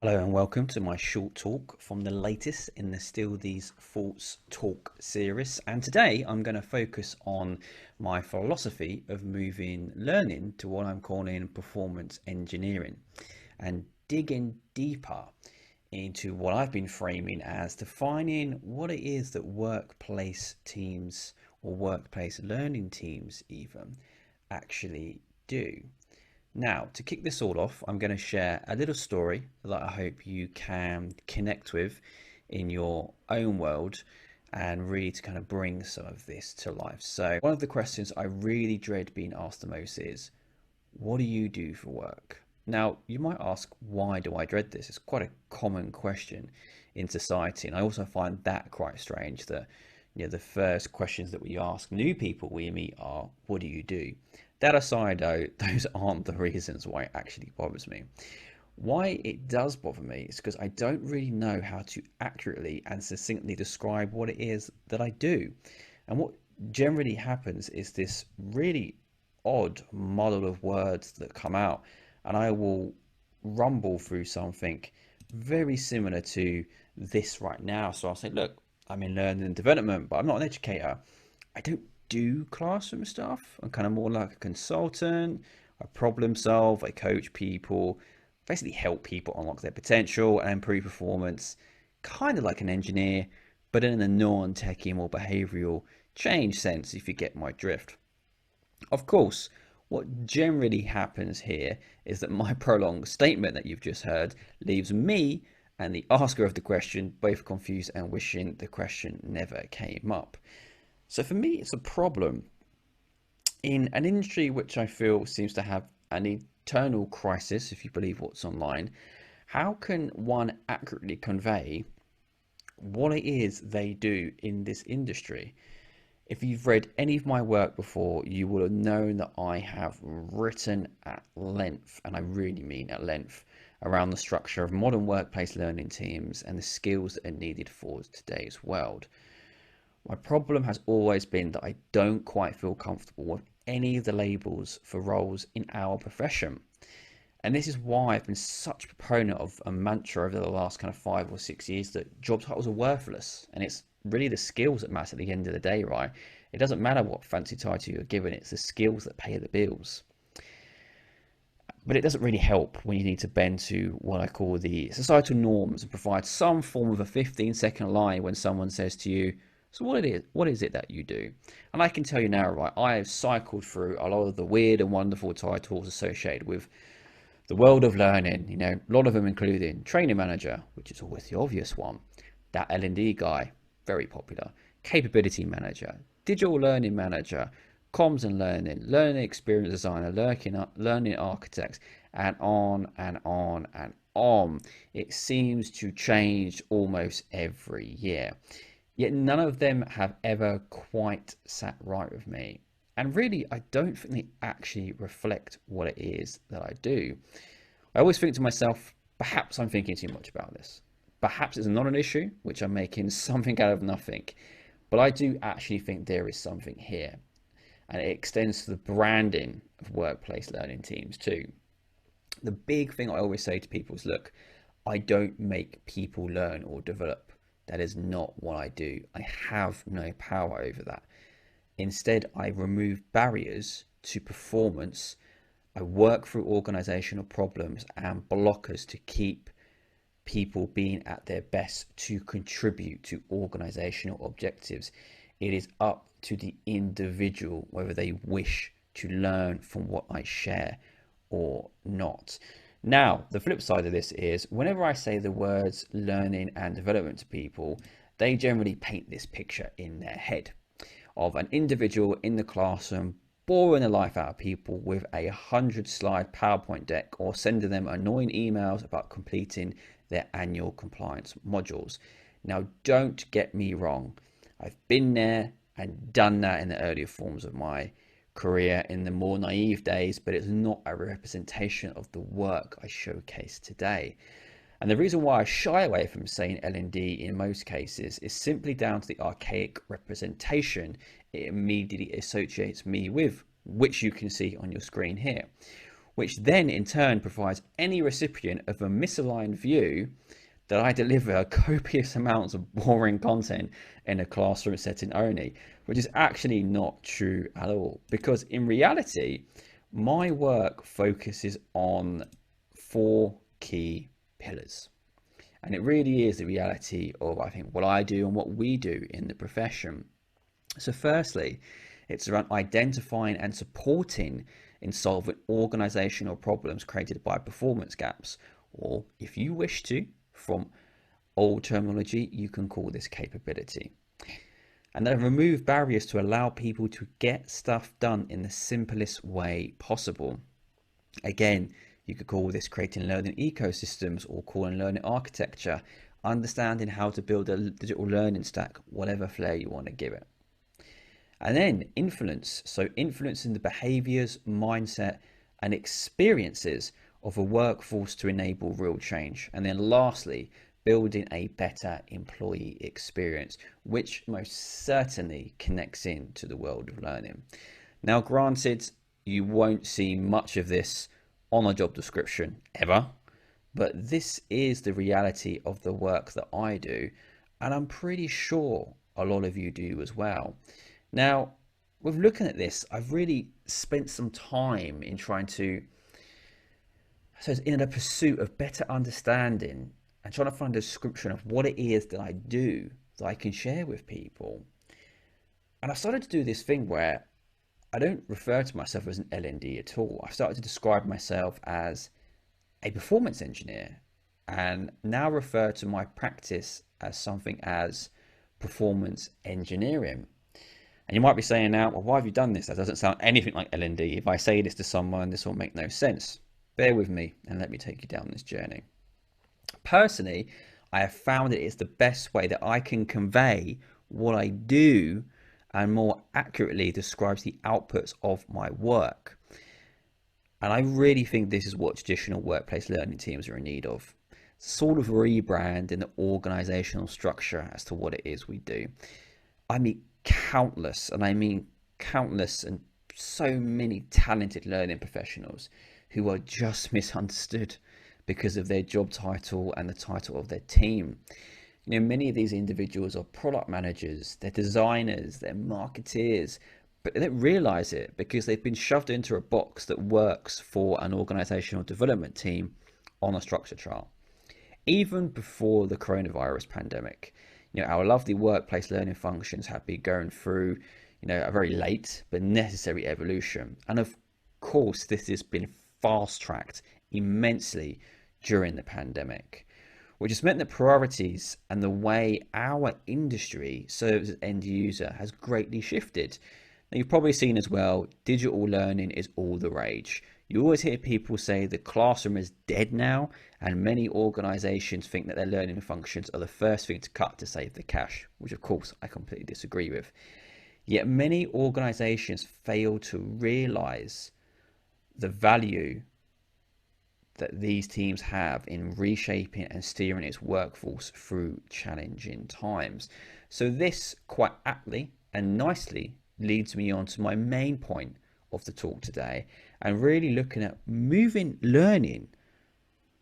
Hello and welcome to my short talk from the latest in the Still These Thoughts talk series. And today I'm going to focus on my philosophy of moving learning to what I'm calling performance engineering and digging deeper into what I've been framing as defining what it is that workplace teams or workplace learning teams even actually do. Now, to kick this all off, I'm going to share a little story that I hope you can connect with in your own world and really to kind of bring some of this to life. So, one of the questions I really dread being asked the most is, what do you do for work? Now, you might ask, why do I dread this? It's quite a common question in society. And I also find that quite strange that the first questions that we ask new people we meet are, what do you do? That aside, though, those aren't the reasons why it actually bothers me. Why it does bother me is because I don't really know how to accurately and succinctly describe what it is that I do. And what generally happens is this really odd muddle of words that come out, and I will rumble through something very similar to this right now. So I'll say, look, I'm in learning and development, but I'm not an educator. I don't do classroom stuff. I'm kind of more like a consultant. I problem solve, I coach people, basically help people unlock their potential and improve performance, kind of like an engineer, but in a non-techie, more behavioral change sense, if you get my drift. Of course, what generally happens here is that my prolonged statement that you've just heard leaves me and the asker of the question both confused and wishing the question never came up. So for me, it's a problem in an industry which I feel seems to have an eternal crisis, if you believe what's online. How can one accurately convey what it is they do in this industry? If you've read any of my work before, you will have known that I have written at length, and I really mean at length, around the structure of modern workplace learning teams and the skills that are needed for today's world. My problem has always been that I don't quite feel comfortable with any of the labels for roles in our profession. And this is why I've been such a proponent of a mantra over the last kind of 5 or 6 years that job titles are worthless. And it's really the skills that matter at the end of the day, right? It doesn't matter what fancy title you're given, it's the skills that pay the bills. But it doesn't really help when you need to bend to what I call the societal norms and provide some form of a 15-second line when someone says to you, so what is it that you do? And I can tell you now, right, I have cycled through a lot of the weird and wonderful titles associated with the world of learning, a lot of them including training manager, which is always the obvious one, that L&D guy, very popular, capability manager, digital learning manager, comms and learning experience designer, learning architects, and on and on and on. It seems to change almost every year. Yet none of them have ever quite sat right with me. And really, I don't think they actually reflect what it is that I do. I always think to myself, perhaps I'm thinking too much about this. Perhaps it's not an issue, which I'm making something out of nothing. But I do actually think there is something here. And it extends to the branding of workplace learning teams too. The big thing I always say to people is, look, I don't make people learn or develop. That is not what I do. I have no power over that. Instead, I remove barriers to performance. I work through organizational problems and blockers to keep people being at their best to contribute to organizational objectives. It is up to the individual whether they wish to learn from what I share or not. Now, the flip side of this is whenever I say the words learning and development to people, they generally paint this picture in their head of an individual in the classroom boring the life out of people with a 100-slide PowerPoint deck or sending them annoying emails about completing their annual compliance modules. Now, don't get me wrong. I've been there and done that in the earlier forms of my career in the more naive days, but it's not a representation of the work I showcase today. And the reason why I shy away from saying L&D in most cases is simply down to the archaic representation it immediately associates me with, which you can see on your screen here. which then in turn provides any recipient of a misaligned view that I deliver copious amounts of boring content in a classroom setting only, which is actually not true at all. Because in reality, my work focuses on 4 key pillars. And it really is the reality of, I think, what I do and what we do in the profession. So firstly, it's around identifying and supporting in solving organizational problems created by performance gaps, or if you wish to, from old terminology, you can call this capability. And then remove barriers to allow people to get stuff done in the simplest way possible. Again, you could call this creating learning ecosystems or calling learning architecture, understanding how to build a digital learning stack, whatever flair you want to give it. And then influence, so influencing the behaviors, mindset, and experiences of a workforce to enable real change. And then lastly, building a better employee experience, which most certainly connects into the world of learning. Now, granted, you won't see much of this on a job description ever, but this is the reality of the work that I do, and I'm pretty sure a lot of you do as well. Now, with looking at this, I've really spent some time in trying to, so in a pursuit of better understanding and trying to find a description of what it is that I do that I can share with people. And I started to do this thing where I don't refer to myself as an L&D at all. I started to describe myself as a performance engineer, and now refer to my practice as something as performance engineering. And you might be saying now, well, why have you done this? That doesn't sound anything like L&D. If I say this to someone, this will make no sense. Bear with me and let me take you down this journey. Personally, I have found that it's the best way that I can convey what I do and more accurately describes the outputs of my work. And I really think this is what traditional workplace learning teams are in need of. Sort of rebrand in the organizational structure as to what it is we do. I meet countless, and I mean countless, and so many talented learning professionals who are just misunderstood because of their job title and the title of their team. You know, many of these individuals are product managers, they're designers, they're marketeers, but they don't realize it because they've been shoved into a box that works for an organizational development team on a structure chart. Even before the coronavirus pandemic, you know, our lovely workplace learning functions have been going through, you know, a very late but necessary evolution. And of course, this has been fast-tracked immensely during the pandemic, which has meant that priorities and the way our industry serves as end user has greatly shifted. Now, you've probably seen as well, digital learning is all the rage. You always hear people say the classroom is dead now, and many organizations think that their learning functions are the first thing to cut to save the cash, which of course I completely disagree with. Yet many organizations fail to realize the value that these teams have in reshaping and steering its workforce through challenging times. So this quite aptly and nicely leads me on to my main point of the talk today, and really looking at moving learning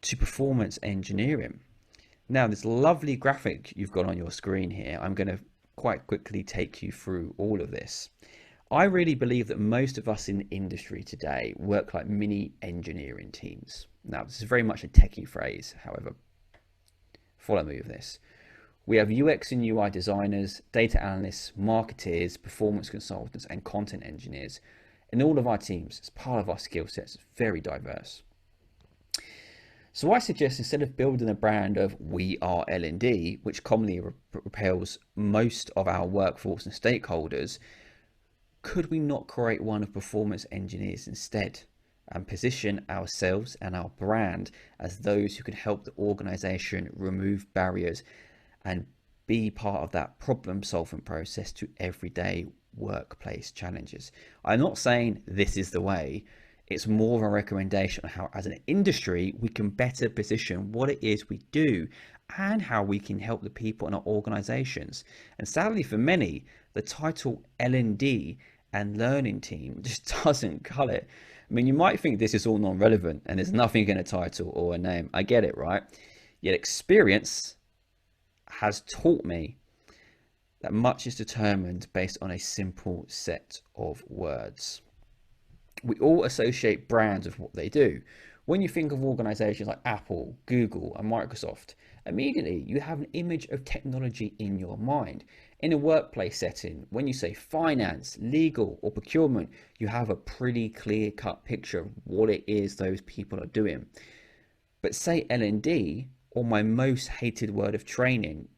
to performance engineering. Now, this lovely graphic you've got on your screen here, I'm going to quite quickly take you through all of this. I really believe that most of us in the industry today work like mini engineering teams. Now, this is very much a techie phrase, however, follow me with this. We have UX and UI designers, data analysts, marketeers, performance consultants, and content engineers. In all of our teams, as part of our skill sets, it's very diverse. So I suggest instead of building a brand of we are L&D, which commonly repels most of our workforce and stakeholders, could we not create one of performance engineers instead, and position ourselves and our brand as those who can help the organization remove barriers and be part of that problem solving process to everyday workplace challenges. I'm not saying this is the way. It's more of a recommendation on how, as an industry, we can better position what it is we do and how we can help the people in our organizations. And sadly for many, the title L&D and learning team just doesn't cut it. mean, you might think this is all non-relevant and there's nothing in a title or a name. I get it, right? Yet experience has taught me that much is determined based on a simple set of words. We all associate brands with what they do. When you think of organizations like Apple, Google, and Microsoft, immediately you have an image of technology in your mind. In a workplace setting, when you say finance, legal, or procurement, you have a pretty clear-cut picture of what it is those people are doing. But say L&D, or my most hated word of training,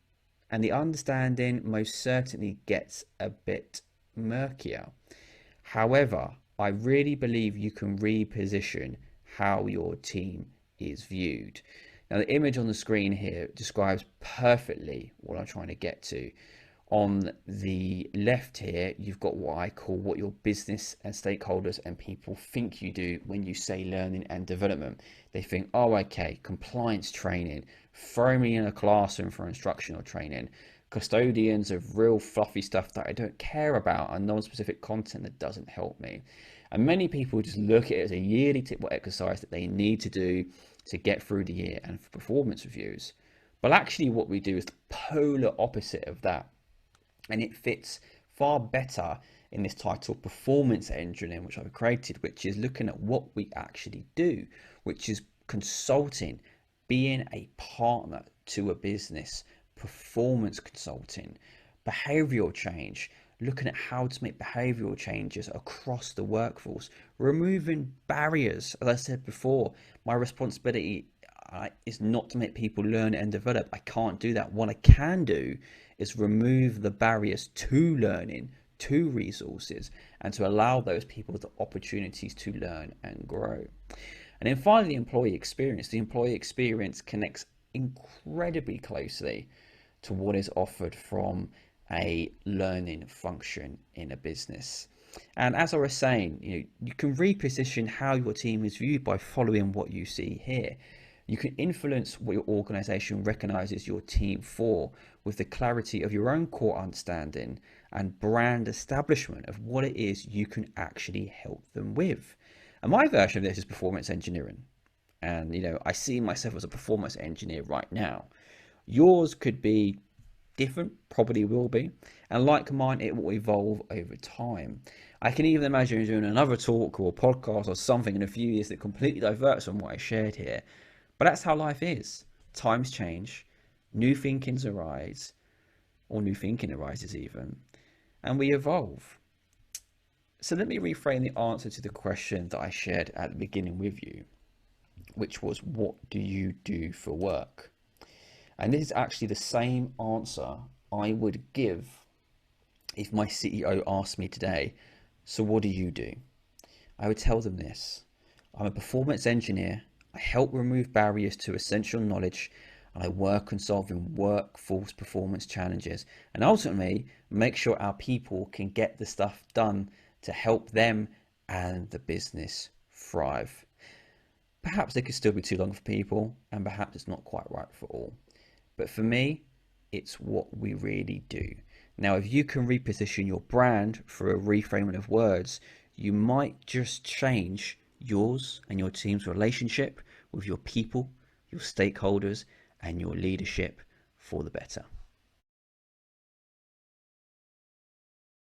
and the understanding most certainly gets a bit murkier. However, I really believe you can reposition how your team is viewed. Now, the image on the screen here describes perfectly what I'm trying to get to. On the left here, you've got what I call what your business and stakeholders and people think you do when you say learning and development. They think, oh, okay, compliance training, throw me in a classroom for instructional training, custodians of real fluffy stuff that I don't care about, and non-specific content that doesn't help me. And many people just look at it as a yearly typical exercise that they need to do to get through the year and for performance reviews. But actually what we do is the polar opposite of that. And it fits far better in this title, Performance Engineering, which I've created, which is looking at what we actually do, which is consulting, being a partner to a business, performance consulting, behavioral change, looking at how to make behavioral changes across the workforce, removing barriers. As I said before, my responsibility is not to make people learn and develop. I can't do that. What I can do is remove the barriers to learning, to resources, and to allow those people the opportunities to learn and grow. And then finally, the employee experience. The employee experience connects incredibly closely to what is offered from a learning function in a business. And as I was saying, you can reposition how your team is viewed by following what you see here. You can influence what your organization recognizes your team for with the clarity of your own core understanding and brand establishment of what it is you can actually help them with. And my version of this is performance engineering. And, I see myself as a performance engineer right now. Yours could be different, probably will be. And like mine, it will evolve over time. I can even imagine doing another talk or podcast or something in a few years that completely diverts from what I shared here. But that's how life is. Times change, new thinkings arise, or new thinking arises even, and we evolve. So let me reframe the answer to the question that I shared at the beginning with you, which was, what do you do for work? And this is actually the same answer I would give if my CEO asked me today, so what do you do? I would tell them this: I'm a performance engineer. I help remove barriers to essential knowledge, and I work on solving workforce performance challenges, and ultimately make sure our people can get the stuff done to help them and the business thrive. Perhaps it could still be too long for people, and perhaps it's not quite right for all. But for me, it's what we really do. Now, if you can reposition your brand through a reframing of words, you might just change yours and your team's relationship with your people, your stakeholders, and your leadership for the better.